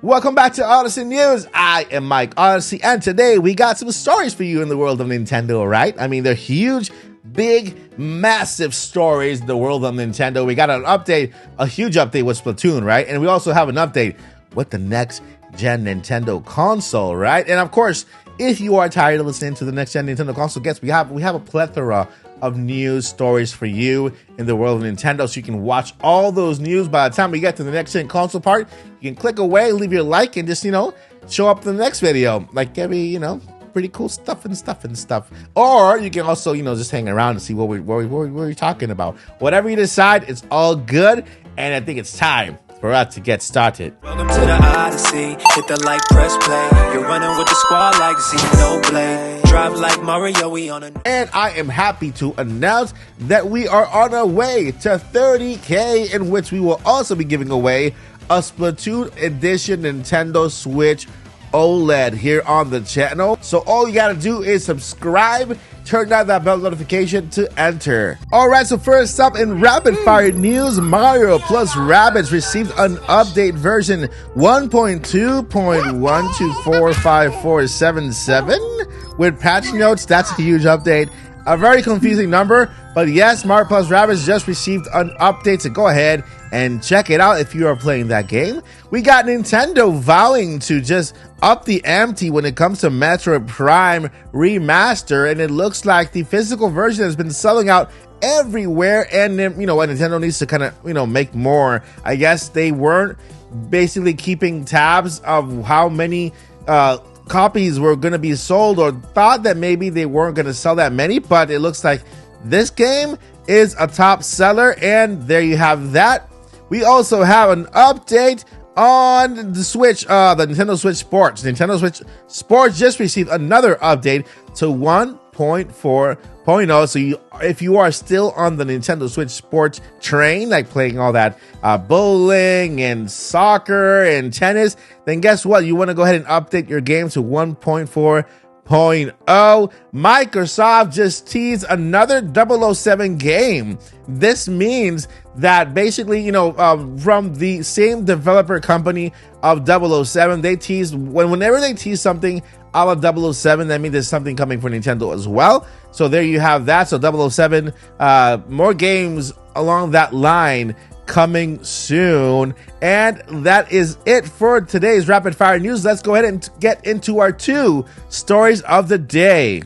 Welcome back to Odyssey News. I am Mike Odyssey, and today we got some stories for you in the world of Nintendo, right? I mean, they're huge, big, massive stories in the world of Nintendo. We got an update, a huge update with Splatoon, right? And we also have an update with the next gen Nintendo console, right? And of course, if you are tired of listening to the next gen Nintendo console, guess we have a plethora of news stories for you in the world of Nintendo, so you can watch all those news. By the time we get to the next gen console part, you can click away, leave your like, and just, show up in the next video. Like, Gabby, pretty cool stuff. Or you can also, just hang around and see what we're talking about. Whatever you decide, it's all good, and I think it's time for us to get started. Welcome to the Odyssey. Hit the like, press play. You're running with the squad like Xenoblade. Drive like Mario, we on a... And I am happy to announce that we are on our way to 30K, in which we will also be giving away a Splatoon edition Nintendo Switch OLED here on the channel. So all you gotta do is subscribe, turn on that bell notification to enter. Alright, so first up in rapid fire news, Mario plus Rabbids received an update version 1.2.1245477 with patch notes. That's a huge update. A very confusing number, but yes, Mario plus Rabbids just received an update, so go ahead and check it out if you are playing that game. We got Nintendo vowing to just up the ante when it comes to Metroid Prime Remaster, and it looks like the physical version has been selling out everywhere, and Nintendo needs to kind of make more. I guess they weren't basically keeping tabs of how many copies were going to be sold, or thought that maybe they weren't going to sell that many, but it looks like this game is a top seller, and there you have that. We also have an update on the Switch, the Nintendo Switch Sports. Nintendo Switch Sports just received another update to 1.4.0. So if you are still on the Nintendo Switch Sports train, like playing all that bowling and soccer and tennis, then guess what? You want to go ahead and update your game to 1.4.0. Microsoft just teased another 007 game. This means that basically, from the same developer company of 007, they teased, whenever they tease something a la 007, that means there's something coming for Nintendo as well. So there you have that. So 007, more games along that line coming soon. And that is it for today's rapid fire news. Let's go ahead and get into our two stories of the day.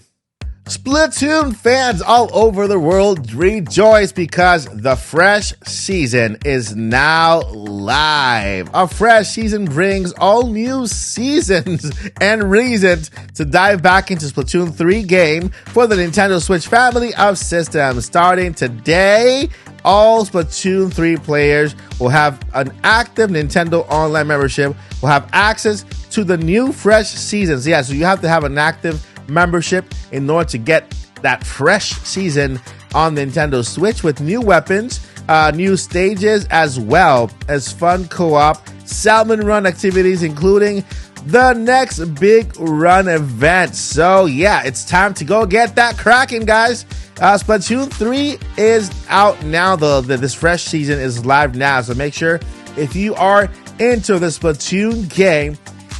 Splatoon fans all over the world rejoice because the fresh season is now live. A fresh season brings all new seasons and reasons to dive back into Splatoon 3 game for the Nintendo Switch family of systems. Starting today, all Splatoon 3 players will have an active Nintendo Online membership, will have access to the new fresh seasons. Yeah, so you have to have an active membership in order to get that fresh season on Nintendo Switch, with new weapons, new stages, as well as fun co-op salmon run activities, including the next big run event. So yeah, it's time to go get that cracking, guys. Splatoon 3 is out now. This fresh season is live now, so make sure if you are into the Splatoon game,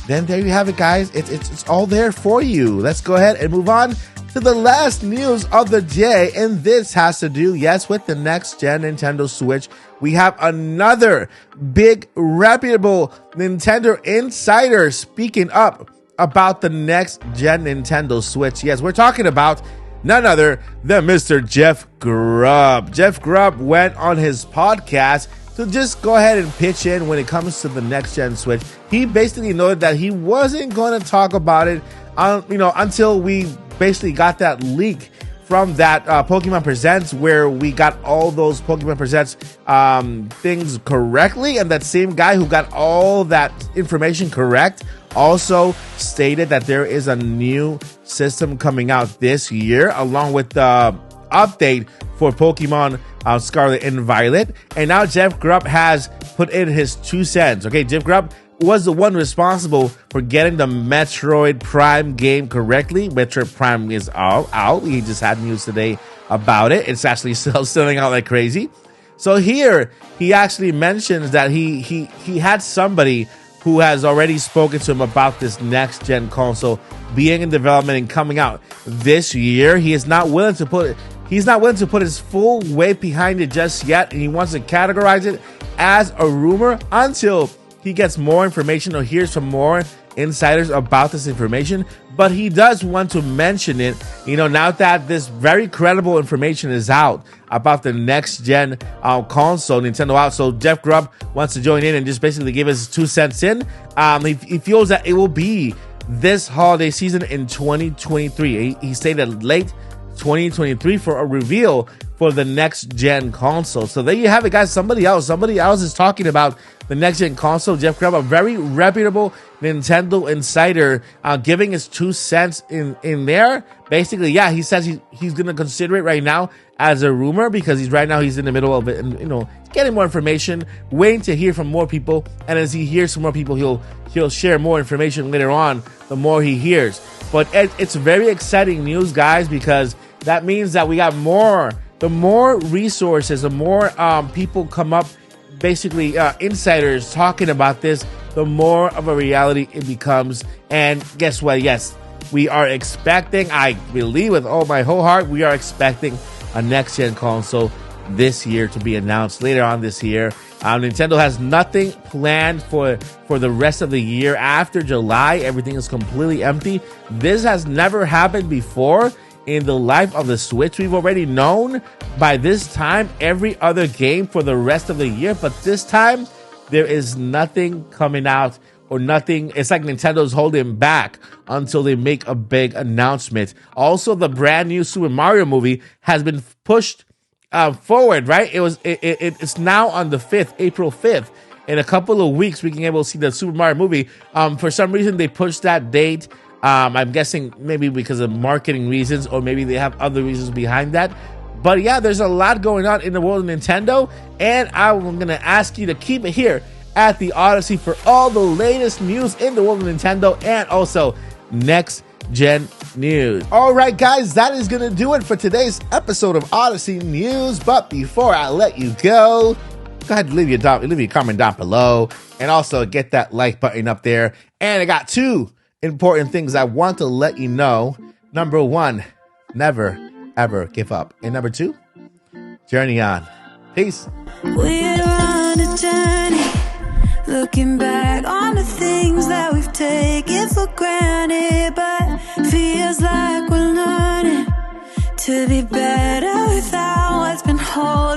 then there you have it, guys. It's all there for you. Let's go ahead and move on to the last news of the day, and this has to do, yes, with the next gen Nintendo Switch. We have another big, reputable Nintendo insider speaking up about the next gen Nintendo Switch. Yes, we're talking about none other than Mr. Jeff Grubb. Jeff Grubb went on his podcast to just go ahead and pitch in when it comes to the next gen Switch. He basically noted that he wasn't going to talk about it, until we basically got that leak from that Pokemon Presents, where we got all those Pokemon Presents things correctly, and that same guy who got all that information correct also stated that there is a new system coming out this year, along with the update for Pokemon Scarlet and Violet. And now Jeff Grubb has put in his 2 cents. Okay, Jeff Grubb was the one responsible for getting the Metroid Prime game correctly. Metroid Prime is all out. He just had news today about it. It's actually still selling out like crazy. So here he actually mentions that he had somebody who has already spoken to him about this next gen console being in development and coming out this year. He is not willing to put his full weight behind it just yet, and he wants to categorize it as a rumor until he gets more information or hears from more insiders about this information. But he does want to mention it, now that this very credible information is out about the next gen console, Nintendo out. So Jeff Grubb wants to join in and just basically give us 2 cents in. He feels that it will be this holiday season in 2023. He stated late 2023 for a reveal for the next gen console. So there you have it, guys. Somebody else is talking about the next gen console. Jeff Grubb, a very reputable Nintendo insider, giving his 2 cents in there. Basically, yeah, he says he's gonna consider it right now as a rumor because he's in the middle of it and getting more information, waiting to hear from more people. And as he hears from more people, he'll share more information later on. The more he hears, but it's very exciting news, guys, because that means that we got the more resources, the more people come up, basically insiders talking about this, the more of a reality it becomes. And guess what? Yes, we are expecting, I believe with all my whole heart, we are expecting a next-gen console this year to be announced later on this year. Nintendo has nothing planned for the rest of the year. After July, everything is completely empty. This has never happened before in the life of the Switch. We've already known by this time every other game for the rest of the year, but this time there is nothing coming out or nothing. It's like Nintendo's holding back until they make a big announcement. Also, the brand new Super Mario movie has been pushed forward, right? It's now on the 5th, April 5th. In a couple of weeks, we can be able to see the Super Mario movie. For some reason, they pushed that date. I'm guessing maybe because of marketing reasons, or maybe they have other reasons behind that. But yeah, there's a lot going on in the world of Nintendo, and I'm going to ask you to keep it here at the Odyssey for all the latest news in the world of Nintendo and also next gen news. All right, guys, that is going to do it for today's episode of Odyssey News. But before I let you go ahead and leave your comment down below, and also get that like button up there. And I got 2 important things I want to let you know. Number 1, never ever give up. And number 2, journey on. Peace. We're on a journey, looking back on the things that we've taken for granted, but feels like we're learning to be better without what's been holding